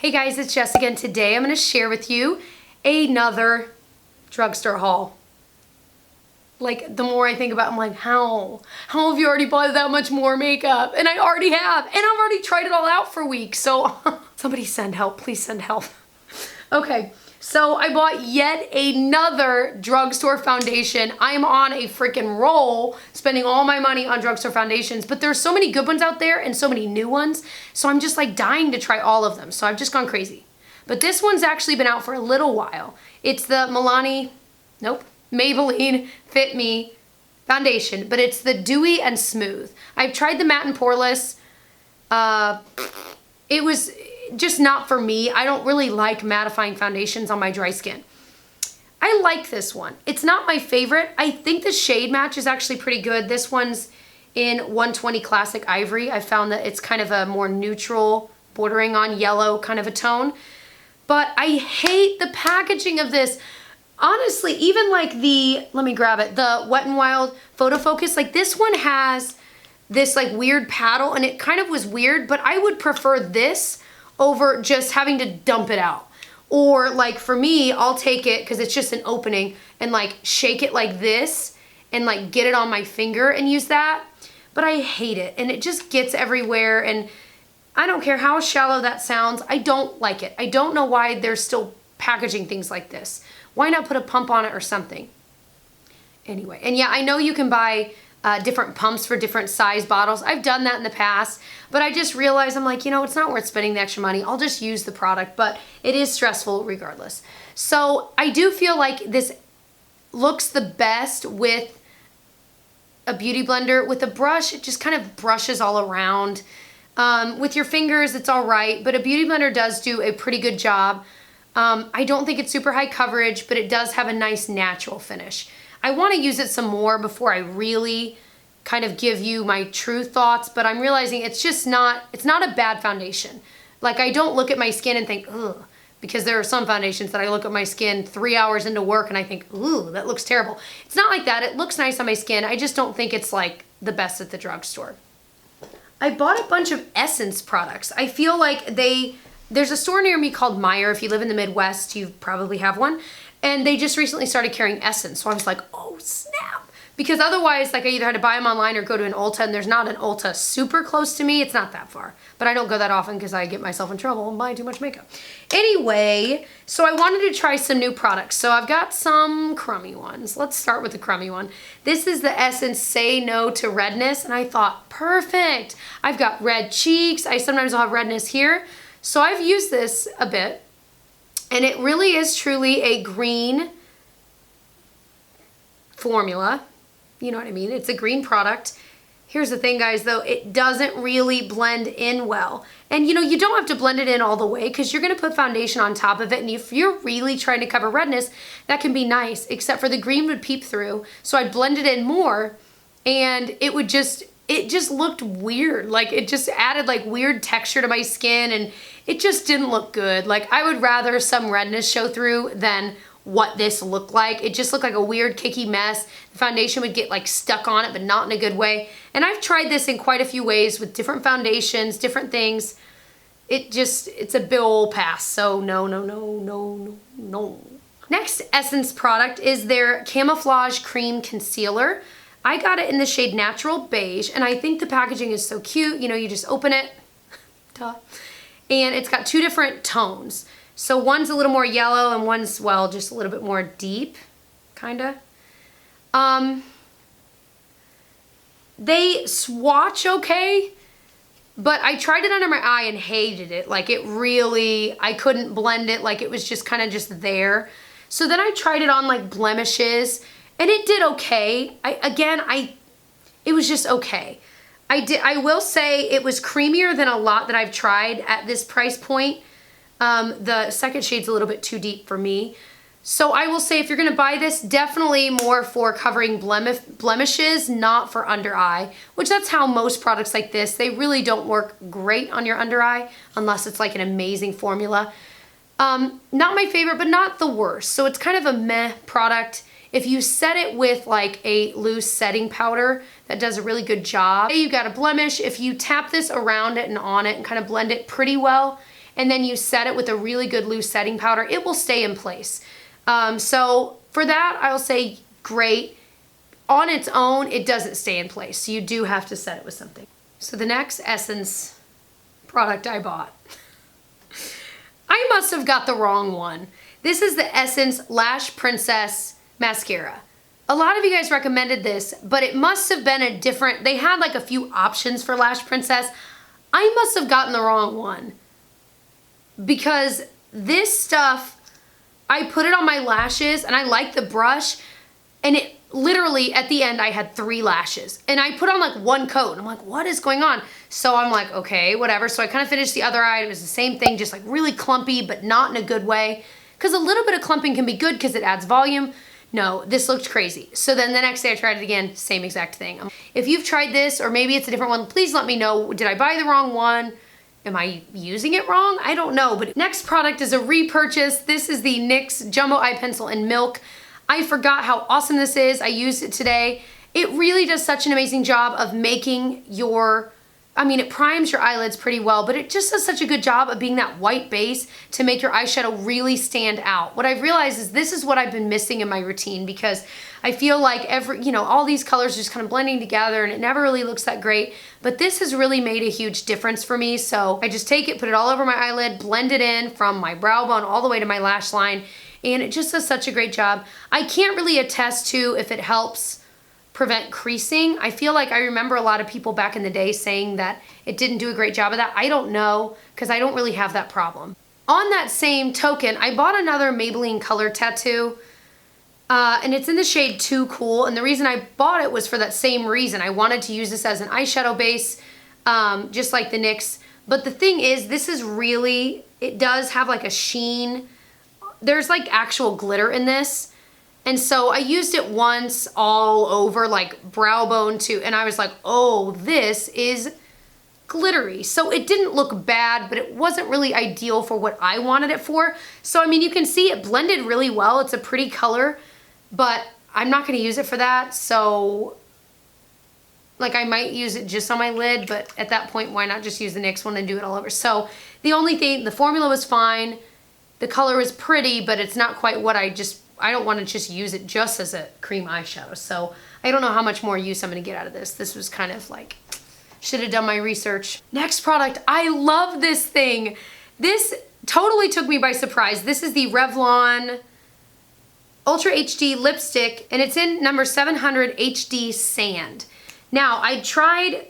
Hey guys, it's Jess again. Today I'm going to share with you another drugstore haul. Like, the more I think about it, I'm like, how have you already bought that much more makeup? And I already have, and I've already tried it all out for weeks, so somebody send help, please send help. Okay, so I bought yet another drugstore foundation. I'm on a freaking roll, spending all my money on drugstore foundations, but there's so many good ones out there and so many new ones, so I'm just like dying to try all of them, so I've just gone crazy. But this one's actually been out for a little while. It's the Maybelline Fit Me foundation, but it's the Dewy and Smooth. I've tried the matte and poreless. It was just not for me. I don't really like mattifying foundations on my dry skin. I like this one. It's not my favorite. I think the shade match is actually pretty good. This one's in 120 Classic Ivory. I found that it's kind of a more neutral, bordering on yellow kind of a tone. But I hate the packaging of this. Honestly, even like let me grab it, the Wet n Wild Photo Focus, like this one has this like weird paddle and it kind of was weird, but I would prefer this over just having to dump it out. Or like for me, I'll take it because it's just an opening and like shake it like this and like get it on my finger and use that. But I hate it and it just gets everywhere and I don't care how shallow that sounds. I don't like it. I don't know why they're still packaging things like this. Why not put a pump on it or something? Anyway, and yeah, I know you can buy different pumps for different size bottles. I've done that in the past, but I just realized I'm like, you know, it's not worth spending the extra money. I'll just use the product, but it is stressful regardless. So I do feel like this looks the best with a beauty blender. With a brush, it just kind of brushes all around. With your fingers, it's all right, but a beauty blender does do a pretty good job. I don't think it's super high coverage, but it does have a nice natural finish. I want to use it some more before I really kind of give you my true thoughts, but I'm realizing it's just not, it's not a bad foundation. Like I don't look at my skin and think, ugh, because there are some foundations that I look at my skin 3 hours into work and I think, ooh, that looks terrible. It's not like that. It looks nice on my skin. I just don't think it's like the best at the drugstore. I bought a bunch of Essence products. I feel like there's a store near me called Meyer. If you live in the Midwest, you probably have one. And they just recently started carrying Essence. So I was like, oh snap. Because otherwise, like I either had to buy them online or go to an Ulta, and there's not an Ulta super close to me. It's not that far. But I don't go that often because I get myself in trouble and buy too much makeup. Anyway, so I wanted to try some new products. So I've got some crummy ones. Let's start with the crummy one. This is the Essence Say No to Redness. And I thought, perfect. I've got red cheeks. Sometimes I'll have redness here. So I've used this a bit, and it really is truly a green formula. You know what I mean? It's a green product. Here's the thing, guys, though. It doesn't really blend in well. And, you know, you don't have to blend it in all the way because you're going to put foundation on top of it. And if you're really trying to cover redness, that can be nice, except for the green would peep through. So I'd blend it in more, and it just looked weird. Like it just added like weird texture to my skin and it just didn't look good. Like I would rather some redness show through than what this looked like. It just looked like a weird kicky mess. The foundation would get like stuck on it, but not in a good way. And I've tried this in quite a few ways with different foundations, different things. It's a big ol' pass. So no. Next Essence product is their Camouflage Cream Concealer. I got it in the shade Natural Beige, and I think the packaging is so cute. You know, you just open it, duh, and it's got two different tones. So one's a little more yellow, and one's, well, just a little bit more deep, kinda. They swatch okay, but I tried it under my eye and hated it. Like it really, I couldn't blend it. Like it was just kind of just there. So then I tried it on like blemishes, and it did okay. It was just okay. I will say it was creamier than a lot that I've tried at this price point. The second shade's a little bit too deep for me. So I will say if you're gonna buy this, definitely more for covering blemishes, not for under eye, which that's how most products like this, they really don't work great on your under eye unless it's like an amazing formula. Not my favorite, but not the worst. So it's kind of a meh product. If you set it with like a loose setting powder, that does a really good job. You've got a blemish. If you tap this around it and on it and kind of blend it pretty well, and then you set it with a really good loose setting powder, it will stay in place. So for that, I'll say great. On its own, it doesn't stay in place. So you do have to set it with something. So the next Essence product I bought, I must have got the wrong one. This is the Essence Lash Princess Mascara. A lot of you guys recommended this, but it must have been a different, they had like a few options for Lash Princess. I must have gotten the wrong one because this stuff, I put it on my lashes and I like the brush, and it literally at the end I had 3 lashes and I put on like 1 coat and I'm like, what is going on? So I'm like, okay, whatever. So I kind of finished the other eye. It was the same thing, just like really clumpy, but not in a good way. Because a little bit of clumping can be good because it adds volume. No, this looked crazy. So then the next day I tried it again, same exact thing. If you've tried this, or maybe it's a different one, please let me know. Did I buy the wrong one? Am I using it wrong? I don't know. But next product is a repurchase. This is the NYX Jumbo Eye Pencil in Milk. I forgot how awesome this is. I used it today. It really does such an amazing job of making your, I mean, it primes your eyelids pretty well, but it just does such a good job of being that white base to make your eyeshadow really stand out. What I've realized is this is what I've been missing in my routine, because I feel like all these colors are just kind of blending together and it never really looks that great. But this has really made a huge difference for me. So I just take it, put it all over my eyelid, blend it in from my brow bone all the way to my lash line, and it just does such a great job. I can't really attest to if it helps prevent creasing. I feel like I remember a lot of people back in the day saying that it didn't do a great job of that. I don't know, because I don't really have that problem. On that same token, I bought another Maybelline color tattoo, and it's in the shade Too Cool, and the reason I bought it was for that same reason. I wanted to use this as an eyeshadow base, just like the NYX. But the thing is, this is really, it does have like a sheen. There's like actual glitter in this. And so I used it once all over, like brow bone too, and I was like, oh, this is glittery. So it didn't look bad, but it wasn't really ideal for what I wanted it for. So I mean, you can see it blended really well. It's a pretty color, but I'm not gonna use it for that. So like I might use it just on my lid, but at that point, why not just use the NYX one and do it all over? So the only thing, the formula was fine. The color was pretty, but it's not quite what I don't want to just use it just as a cream eyeshadow. So I don't know how much more use I'm going to get out of this. This was kind of like, should have done my research. Next product, I love this thing. This totally took me by surprise. This is the Revlon Ultra HD lipstick, and it's in number 700 HD Sand. Now, I tried,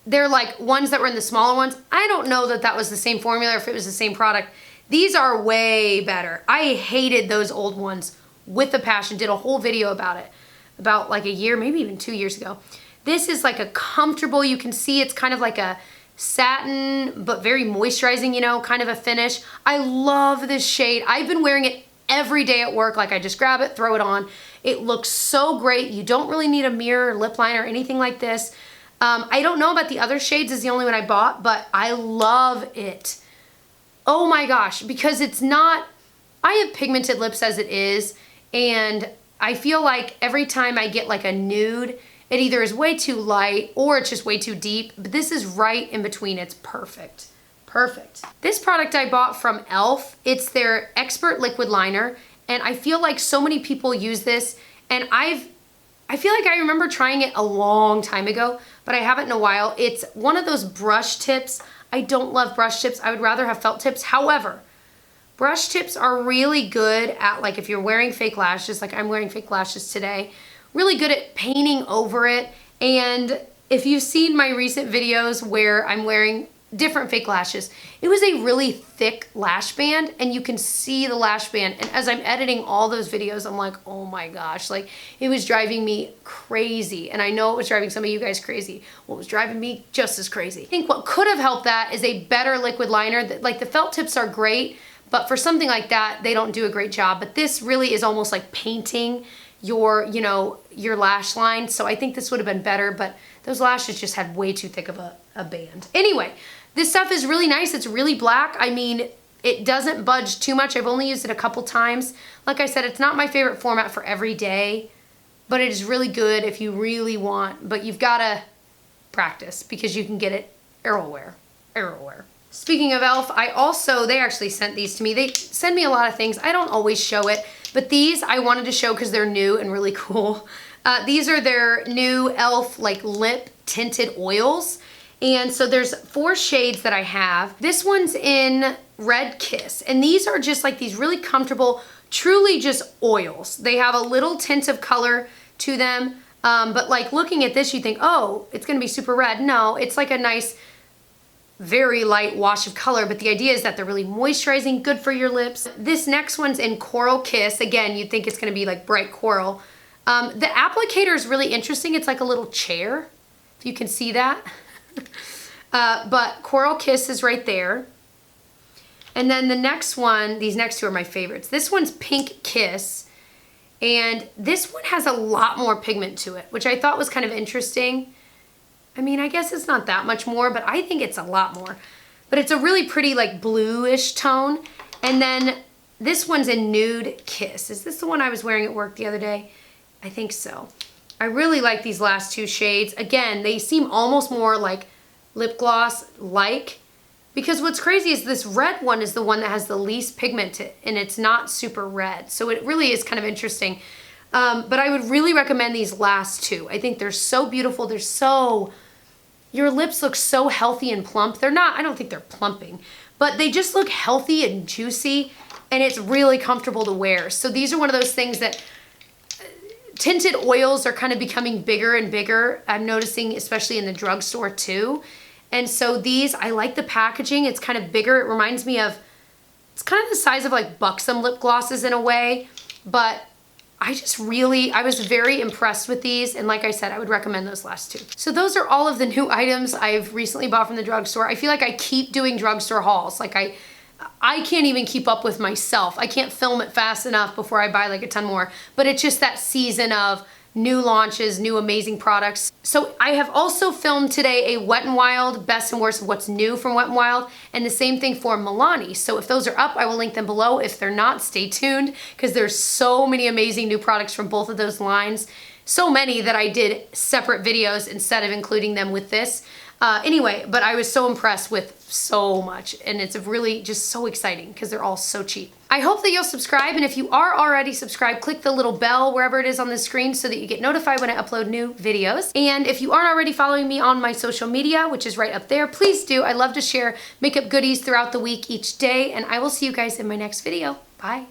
they're like ones that were in the smaller ones. I don't know that that was the same formula or if it was the same product. These are way better. I hated those old ones with a passion. Did a whole video about it, about like a year, maybe even 2 years ago. This is like a comfortable, you can see it's kind of like a satin, but very moisturizing, you know, kind of a finish. I love this shade. I've been wearing it every day at work. Like I just grab it, throw it on. It looks so great. You don't really need a mirror, lip liner, or anything like this. I don't know about the other shades, is the only one I bought, but I love it. Oh my gosh, because it's not, I have pigmented lips as it is, and I feel like every time I get like a nude, it either is way too light or it's just way too deep, but this is right in between. It's perfect. Perfect. This product I bought from e.l.f. It's their Expert Liquid Liner, and I feel like so many people use this, and I feel like I remember trying it a long time ago, but I haven't in a while. It's one of those brush tips. I don't love brush tips. I would rather have felt tips. However, brush tips are really good at, like, if you're wearing fake lashes, like I'm wearing fake lashes today, really good at painting over it. And if you've seen my recent videos where I'm wearing different fake lashes, it was a really thick lash band, and you can see the lash band. And as I'm editing all those videos, I'm like, oh my gosh, like it was driving me crazy. And I know it was driving some of you guys crazy. What was driving me just as crazy. I think what could have helped that is a better liquid liner. Like the felt tips are great, but for something like that, they don't do a great job. But this really is almost like painting your, you know, your lash line. So I think this would have been better, but those lashes just had way too thick of a band. Anyway, this stuff is really nice. It's really black. I mean, it doesn't budge too much. I've only used it a couple times. Like I said, it's not my favorite format for every day, but it is really good if you really want, but you've got to practice because you can get it everywhere. Speaking of e.l.f., they actually sent these to me. They send me a lot of things. I don't always show it, but these I wanted to show because they're new and really cool. These are their new e.l.f. like lip tinted oils. And so there's 4 shades that I have. This one's in Red Kiss, and these are just like these really comfortable, truly just oils. They have a little tint of color to them, but like looking at this, you think, oh, it's gonna be super red. No, it's like a nice, very light wash of color, but the idea is that they're really moisturizing, good for your lips. This next one's in Coral Kiss. Again, you'd think it's gonna be like bright coral. The applicator is really interesting. It's like a little chair, if you can see that. But Coral Kiss is right there. And then the next one, these next 2 are my favorites. This one's Pink Kiss, and this one has a lot more pigment to it, which I thought was kind of interesting. I mean, I guess it's not that much more, but I think it's a lot more. But it's a really pretty like bluish tone. And then this one's in Nude Kiss. Is this the one I was wearing at work the other day? I think so. I really like these last 2 shades. Again, they seem almost more like lip gloss-like, because what's crazy is this red one is the one that has the least pigment and it's not super red. So it really is kind of interesting. But I would really recommend these last 2. I think they're so beautiful. They're so, your lips look so healthy and plump. They're not, I don't think they're plumping, but they just look healthy and juicy, and it's really comfortable to wear. So these are one of those things that tinted oils are kind of becoming bigger and bigger. I'm noticing, especially in the drugstore too. And so these, I like the packaging. It's kind of bigger. It reminds me of, it's kind of the size of like Buxom lip glosses in a way, but I was very impressed with these. And like I said, I would recommend those last 2. So those are all of the new items I've recently bought from the drugstore. I feel like I keep doing drugstore hauls. Like I can't even keep up with myself. I can't film it fast enough before I buy like a ton more, but it's just that season of new launches, new amazing products. So I have also filmed today a Wet n Wild best and worst of what's new from Wet n Wild, and the same thing for Milani. So if those are up, I will link them below. If they're not, stay tuned, because there's so many amazing new products from both of those lines. So many that I did separate videos instead of including them with this. Anyway, but I was so impressed with so much, and it's really just so exciting because they're all so cheap. I hope that you'll subscribe, and if you are already subscribed, click the little bell wherever it is on the screen so that you get notified when I upload new videos. And if you aren't already following me on my social media, which is right up there, please do. I love to share makeup goodies throughout the week each day, and I will see you guys in my next video. Bye.